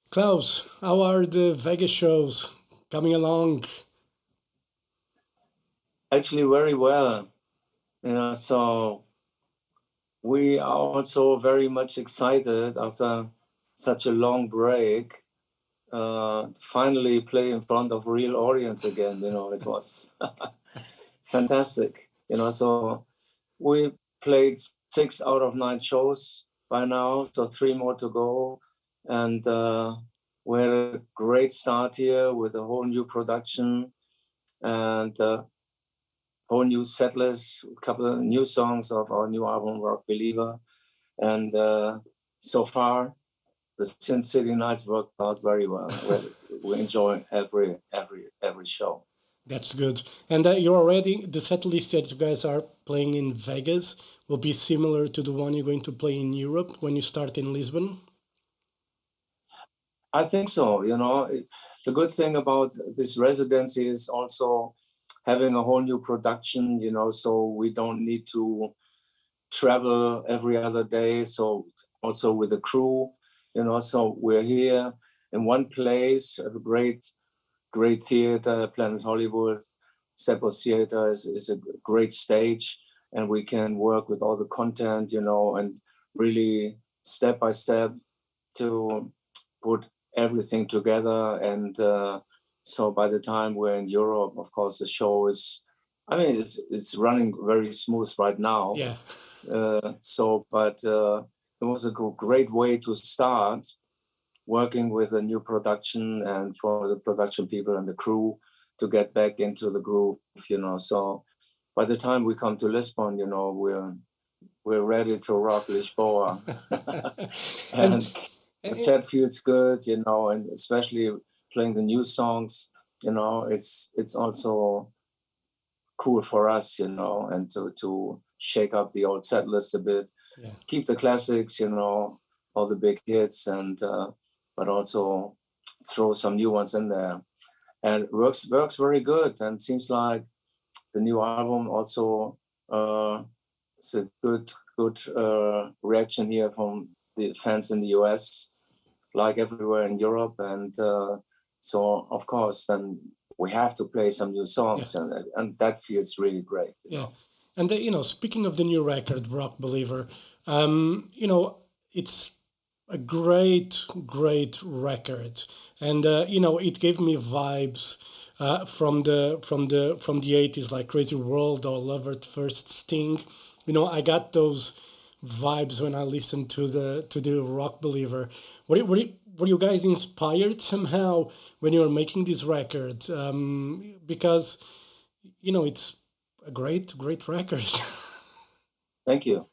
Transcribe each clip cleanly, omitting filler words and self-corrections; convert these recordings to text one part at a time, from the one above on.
Klaus, how are the Vegas shows coming along? Actually, very well. So we are also very much excited after such a long break. Finally play in front of real audience again. It was fantastic. So we played 6 out of 9 shows by now, so 3 more to go, and we had a great start here with a whole new production and whole new set list, a couple of new songs of our new album Rock Believer, and so far the Sin City Nights worked out very well. We enjoy every show. That's good. And you're already, the set list that you guys are playing in Vegas will be similar to the one you're going to play in Europe when you start in Lisbon? I think so. The good thing about this residency is also having a whole new production. So we don't need to travel every other day. So also with the crew, so we're here in one place, a great theater, Planet Hollywood. Sepos Theater is a great stage, and we can work with all the content, and really step by step to put everything together. And so by the time we're in Europe, of course, the show is, I mean, it's running very smooth right now. Yeah. But it was a great way to start working with a new production and for the production people and the crew to get back into the groove. So by the time we come to Lisbon, we're ready to rock Lisboa. and the set feels good, and especially playing the new songs, it's also cool for us, and to shake up the old set list a bit. Yeah. Keep the classics, all the big hits, and but also throw some new ones in there. And works very good, and seems like the new album also it's a good reaction here from the fans in the US, like everywhere in Europe. And so of course then we have to play some new songs. Yeah. And that feels really great. Yeah. And speaking of the new record, Rock Believer, it's a great record, and it gave me vibes from the 80s, like Crazy World or Love at First Sting. I got those vibes when I listened to the Rock Believer. Were you guys inspired somehow when you were making this record? Because it's a great record. Thank you.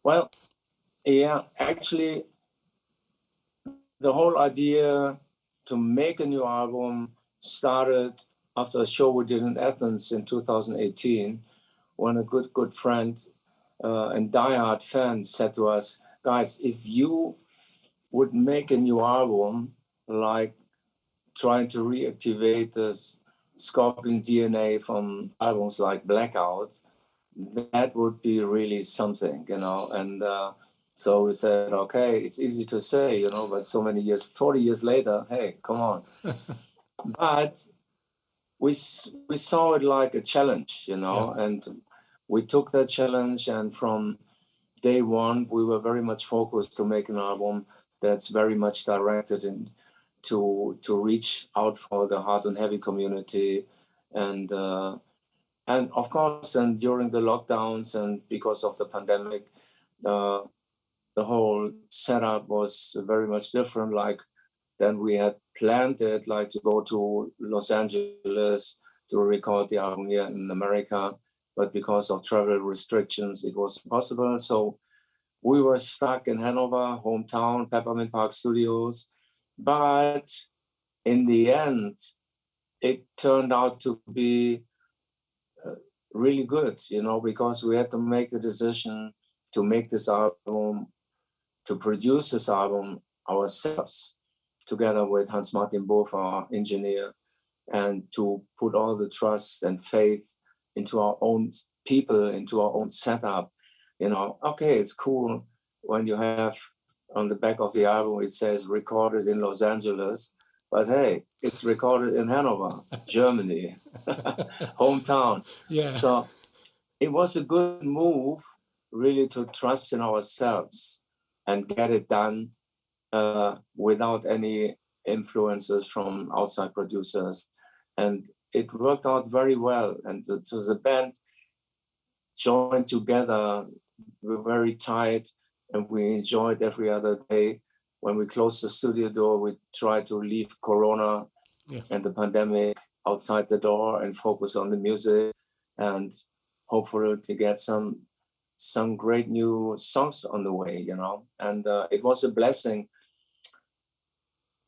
Well, yeah, actually, the whole idea to make a new album started after a show we did in Athens in 2018, when a good friend and diehard fan said to us, guys, if you would make a new album, like trying to reactivate this Scorpion DNA from albums like Blackout, that would be really something, and so we said, okay, it's easy to say, but so many years, 40 years later, hey, come on. But we saw it like a challenge, and we took that challenge, and from day one, we were very much focused to make an album that's very much directed to reach out for the hard and heavy community. And of course, and during the lockdowns and because of the pandemic, uh, the whole setup was very much different. Like then we had planned it, like to go to Los Angeles to record the album here in America, but because of travel restrictions, it was impossible. So we were stuck in Hanover, hometown, Peppermint Park Studios. But in the end, it turned out to be really good, because we had to make the decision to make this album, to produce this album ourselves, together with Hans Martin Boff, our engineer, and to put all the trust and faith into our own people, into our own setup. Okay, it's cool when you have on the back of the album, it says recorded in Los Angeles, but hey, it's recorded in Hanover, Germany, hometown. Yeah. So it was a good move, really, to trust in ourselves and get it done without any influences from outside producers. And it worked out very well. And so the band joined together. We were very tight, and we enjoyed every other day. When we closed the studio door, we tried to leave Corona and the pandemic outside the door and focus on the music, and hopefully to get some great new songs on the way, you know. And it was a blessing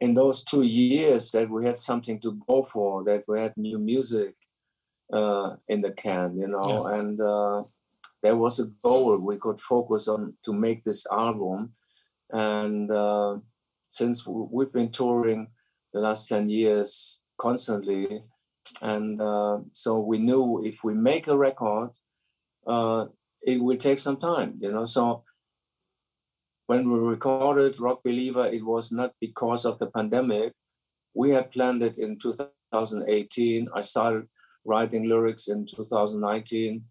in those 2 years that we had something to go for, that we had new music in the can, you know. And there was a goal we could focus on to make this album. And since we've been touring the last 10 years constantly, and so we knew if we make a record, it will take some time, you know. So when we recorded Rock Believer, it was not because of the pandemic. We had planned it in 2018. I started writing lyrics in 2019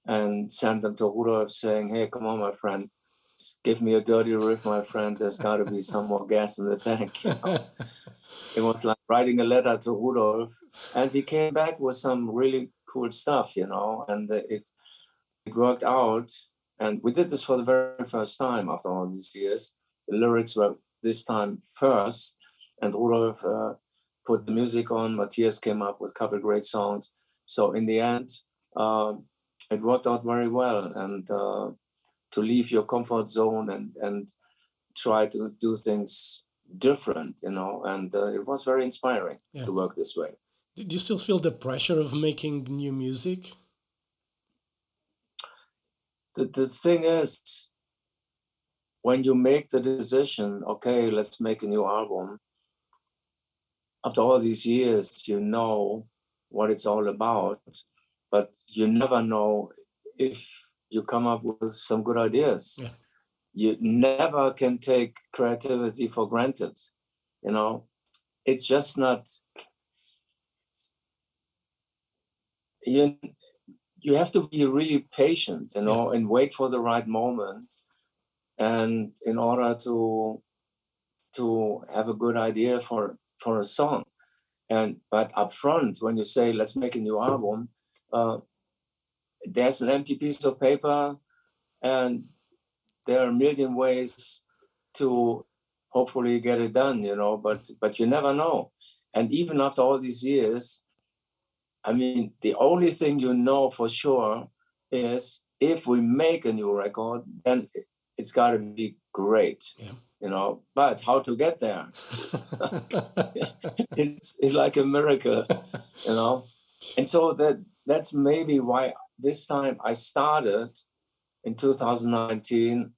and sent them to Rudolf saying, hey, come on, my friend, give me a dirty riff, my friend. There's got to be some more gas in the tank. You know? It was like writing a letter to Rudolf. And he came back with some really cool stuff, you know, and it worked out. And we did this for the very first time after all these years. The lyrics were this time first, and Rudolf put the music on. Matthias came up with a couple of great songs. So in the end, it worked out very well. And to leave your comfort zone and try to do things different, you know, and it was very inspiring to work this way. Did you still feel the pressure of making new music? The thing is, when you make the decision, okay, let's make a new album, after all these years, you know what it's all about, but you never know if you come up with some good ideas. Yeah. You never can take creativity for granted, you know. It's just not, you have to be really patient, you know, and wait for the right moment, and in order to have a good idea for a song. And but up front, when you say let's make a new album, there's an empty piece of paper, and there are a million ways to hopefully get it done, you know, but you never know. And even after all these years, I mean, the only thing you know for sure is if we make a new record, then it's got to be great, you know. But how to get there? it's like a miracle, you know. And so that's maybe why this time I started in 2019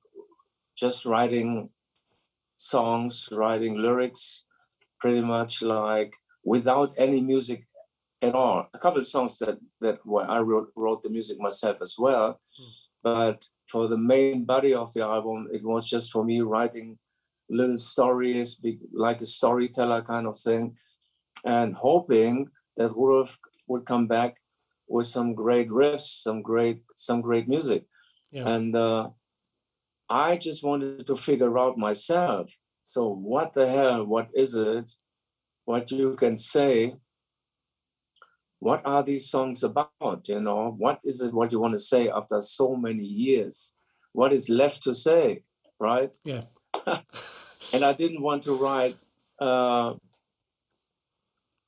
just writing songs, writing lyrics, pretty much like without any music at all. A couple of songs that where I wrote the music myself as well, but for the main body of the album, it was just for me writing little stories, like a storyteller kind of thing, and hoping that Rudolf would come back with some great riffs, some great music. And I just wanted to figure out myself. So what the hell? What is it? What you can say? What are these songs about? You know, what is it? What you want to say after so many years? What is left to say, right? Yeah. And I didn't want to write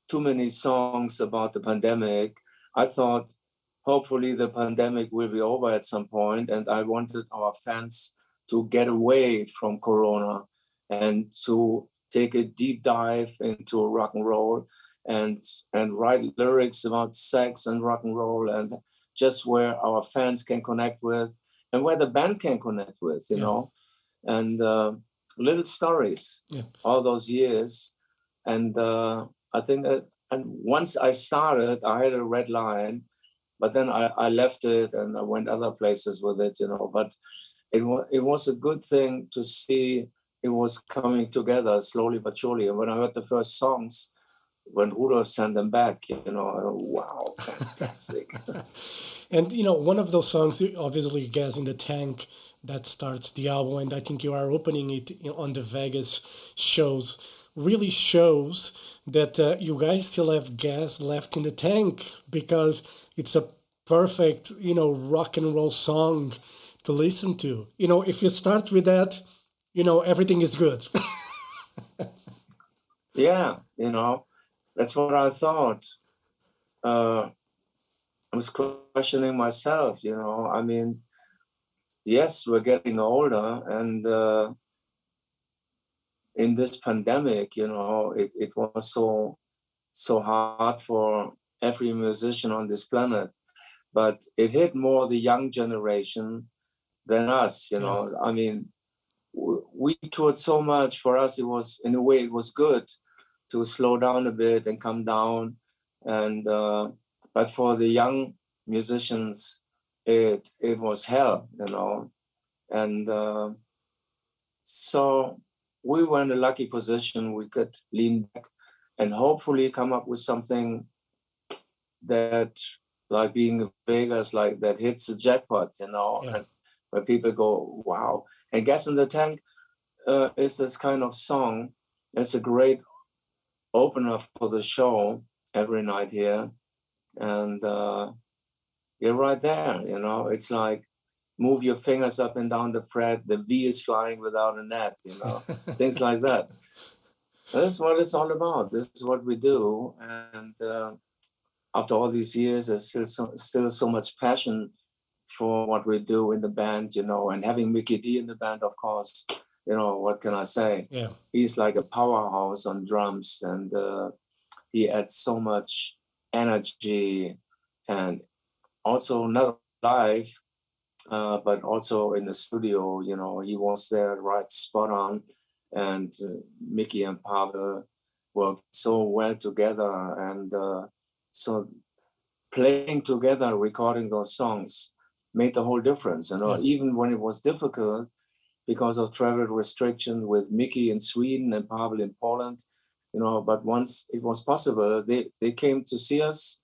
too many songs about the pandemic. I thought hopefully the pandemic will be over at some point, and I wanted our fans to get away from Corona and to take a deep dive into rock and roll and write lyrics about sex and rock and roll, and just where our fans can connect with and where the band can connect with, you know, and little stories all those years. And I think that, and once I started, I had a red line, but then I left it and I went other places with it, you know. But it was a good thing to see it was coming together slowly but surely. And when I heard the first songs, when Rudolf sent them back, wow, fantastic. And one of those songs, obviously, Gas in the Tank, that starts the album, and I think you are opening it on the Vegas shows, really shows that you guys still have gas left in the tank, because it's a perfect, rock and roll song to listen to. If you start with that, everything is good. Yeah, that's what I thought. I was questioning myself, I mean, yes, we're getting older, and in this pandemic, it was so hard for every musician on this planet, but it hit more the young generation than us. Yeah. I mean, we toured so much. For us, it was, in a way, it was good to slow down a bit and come down, and but for the young musicians, it was hell, and so we were in a lucky position. We could lean back and hopefully come up with something that, like being in Vegas, like that hits the jackpot, Yeah. and where people go, wow. And Gas in the Tank is this kind of song. It's a great opener for the show every night here. And you're right there, it's like, move your fingers up and down the fret, the V is flying without a net, things like that. That's what it's all about. This is what we do. And after all these years, there's still so much passion for what we do in the band, and having Mickey D in the band, of course, what can I say? Yeah. He's like a powerhouse on drums, and he adds so much energy, and also not live, but also in the studio, he was there right spot on, and Mickey and Pavel worked so well together, and so playing together, recording those songs made the whole difference. Yeah. Even when it was difficult because of travel restriction with Mickey in Sweden and Pavel in Poland, but once it was possible, they came to see us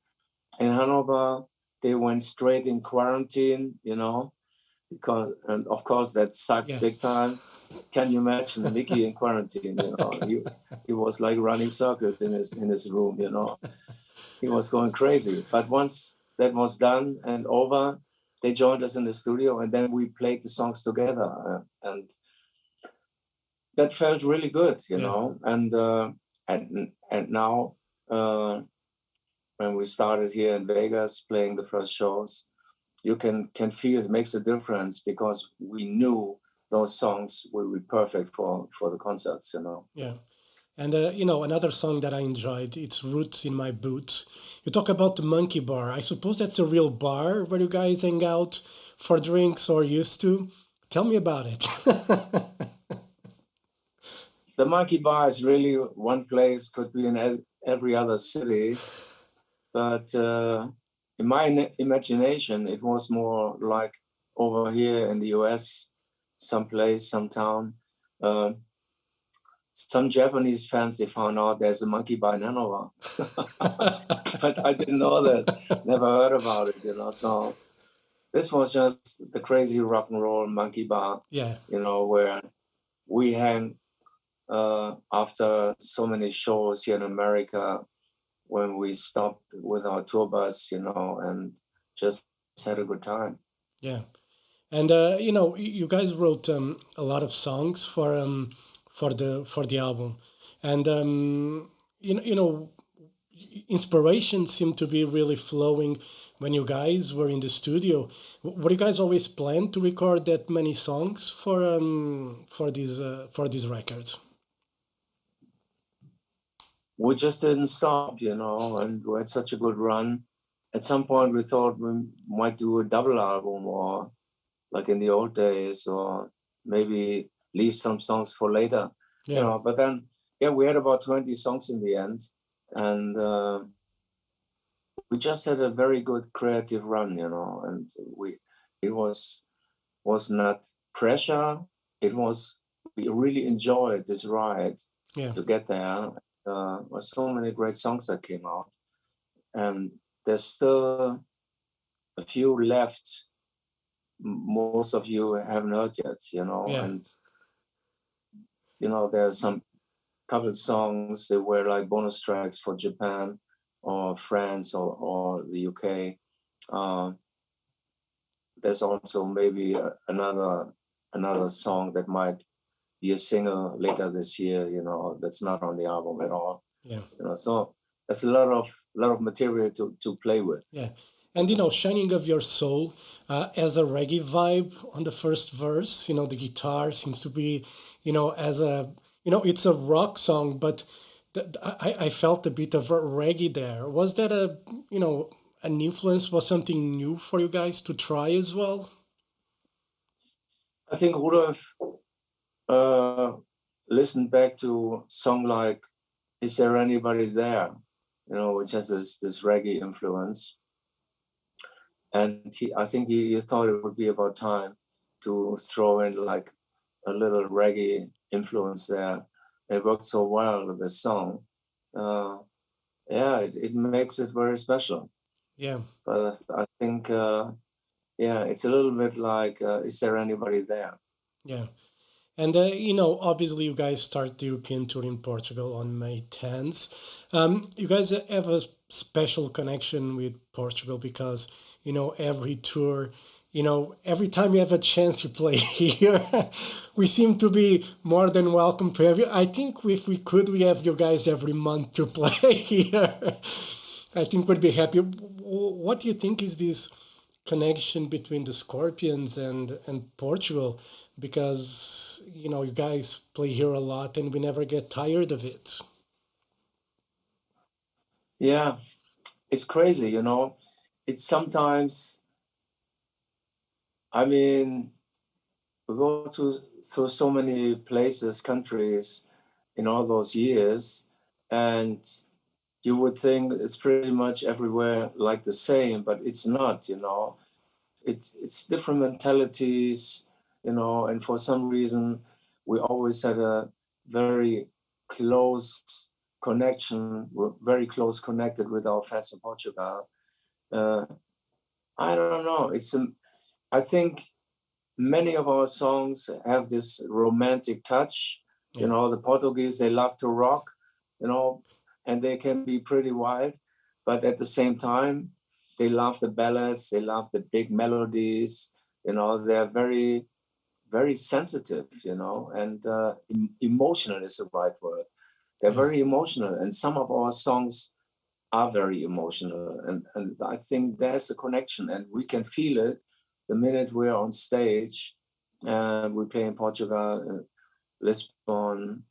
in Hanover. They went straight in quarantine, because, and of course that sucked. Yeah. Big time. Can you imagine Mickey in quarantine? He was like running circles in his room. He was going crazy. But once that was done and over, they joined us in the studio, and then we played the songs together, and that felt really good, And now, when we started here in Vegas playing the first shows, you can feel it makes a difference, because we knew those songs will be perfect for the concerts. Yeah. And another song that I enjoyed, it's Roots in My Boots. You talk about the Monkey Bar. I suppose that's a real bar where you guys hang out for drinks, or used to. Tell me about it. The Monkey Bar is really one place, could be in every other city, but in my imagination, it was more like over here in the US, someplace, some town. Some Japanese fans, they found out there's a Monkey Bar in Hanover. But I didn't know that, never heard about it, So this was just the crazy rock and roll Monkey Bar, Yeah. Where we hang after so many shows here in America, when we stopped with our tour bus, and just had a good time. Yeah. And you guys wrote a lot of songs for the album, and inspiration seemed to be really flowing when you guys were in the studio. Were you guys always planned to record that many songs for these records? We just didn't stop, and we had such a good run. At some point, we thought we might do a double album, or like in the old days, or maybe leave some songs for later. Yeah. But then, we had about 20 songs in the end, and we just had a very good creative run, and it was not pressure. It was we really enjoyed this ride Yeah. to get there. There's so many great songs that came out, and there's still a few left. Most of you haven't heard yet, Yeah. and there's some couple songs that were like bonus tracks for Japan or France or the UK. There's also maybe another song that might be a single later this year, that's not on the album at all. Yeah. So there's a lot of material to play with. Yeah. And Shining of Your Soul as a reggae vibe on the first verse, the guitar seems to be, as a, it's a rock song, but I felt a bit of a reggae there. Was that an influence, was something new for you guys to try as well? I think Rudolf listened back to a song like Is There Anybody There? Which has this reggae influence. And I think he thought it would be about time to throw in like a little reggae influence there. It worked so well with this song. It makes it very special. Yeah. But I think, it's a little bit like, Is There Anybody There? Yeah. And, obviously you guys start the European tour in Portugal on May 10th. You guys have a special connection with Portugal because, every tour, every time you have a chance you play here, we seem to be more than welcome to have you. I think if we could, we have you guys every month to play here. I think we'd be happy. What do you think is this connection between the Scorpions and Portugal? Because you guys play here a lot and we never get tired of it. Yeah, it's crazy, It's sometimes, I mean, we go through so many places, countries in all those years, and you would think it's pretty much everywhere like the same, but it's not, It's different mentalities, and for some reason we always had a very close connection. We're very close connected with our fans in Portugal. I don't know. I think many of our songs have this romantic touch. Yeah. The Portuguese, they love to rock, and they can be pretty wild, but at the same time, they love the ballads, they love the big melodies, they're very, very sensitive, and emotional is the right word. They're Yeah. very emotional, and some of our songs are very emotional, and I think there's a connection, and we can feel it the minute we're on stage. We play in Portugal, Lisbon,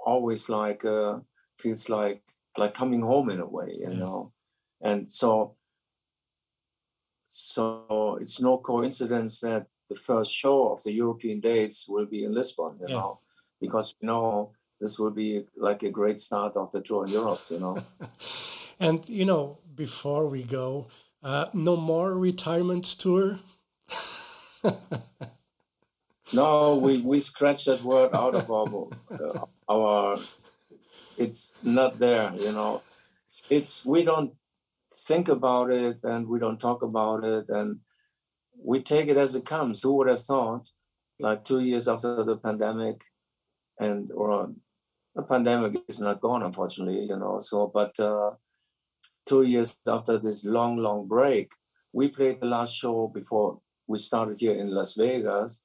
always like feels like coming home in a way, and so it's no coincidence that the first show of the European dates will be in Lisbon, because this will be like a great start of the tour in Europe, And before we go, no more retirement tour. No, we scratch that word out of our it's not there, we don't think about it and we don't talk about it, and we take it as it comes. Who would have thought, like 2 years after the pandemic, or the pandemic is not gone, unfortunately, but 2 years after this long break, we played the last show before we started here in Las Vegas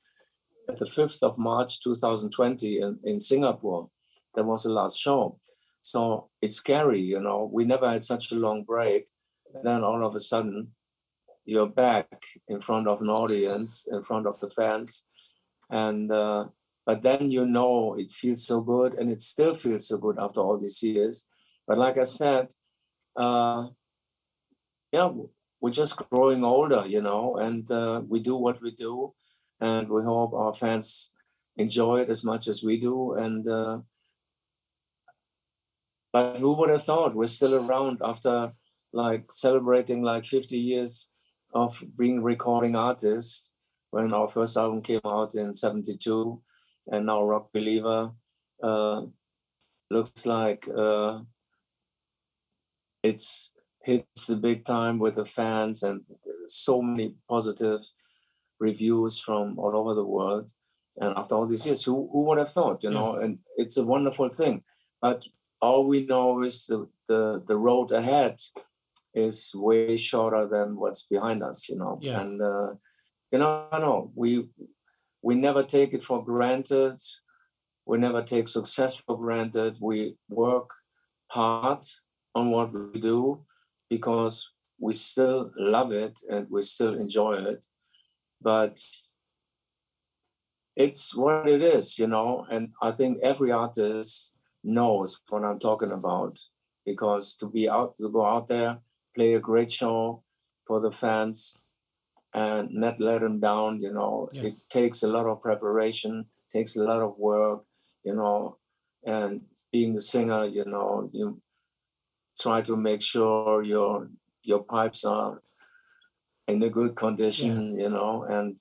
at the 5th of March 2020 in Singapore. That was the last show. So it's scary, we never had such a long break. And then all of a sudden, you're back in front of an audience, in front of the fans. And but then it feels so good, and it still feels so good after all these years. But like I said, we're just growing older, and we do what we do, and we hope our fans enjoy it as much as we do. And but who would have thought we're still around after like celebrating like 50 years of being recording artists, when our first album came out in '72, and now Rock Believer. Looks like it's hits the big time with the fans, and so many positive reviews from all over the world. And after all these years, who would have thought, you know? And it's a wonderful thing. But all we know is the road ahead is way shorter than what's behind us, you know. Yeah. And you know, we never take it for granted. We never take success for granted. We work hard on what we do because we still love it and we still enjoy it. But it's what it is, you know. And I think every artist knows what I'm talking about, because to go out there, play a great show for the fans and not let them down, you know. It takes a lot of preparation, takes a lot of work, you know. And being the singer, you know, you try to make sure your pipes are in a good condition, you know. And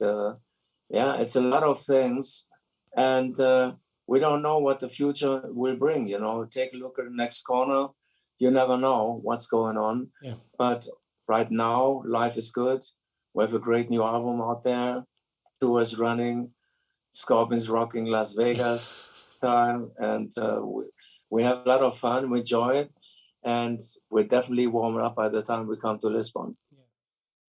it's a lot of things, and we don't know what the future will bring, you know. Take a look at the next corner. You never know what's going on. But right now, life is good. We have a great new album out there. Tours running. Scorpions rocking Las Vegas time, and we have a lot of fun. We enjoy it, and we're definitely warming up by the time we come to Lisbon.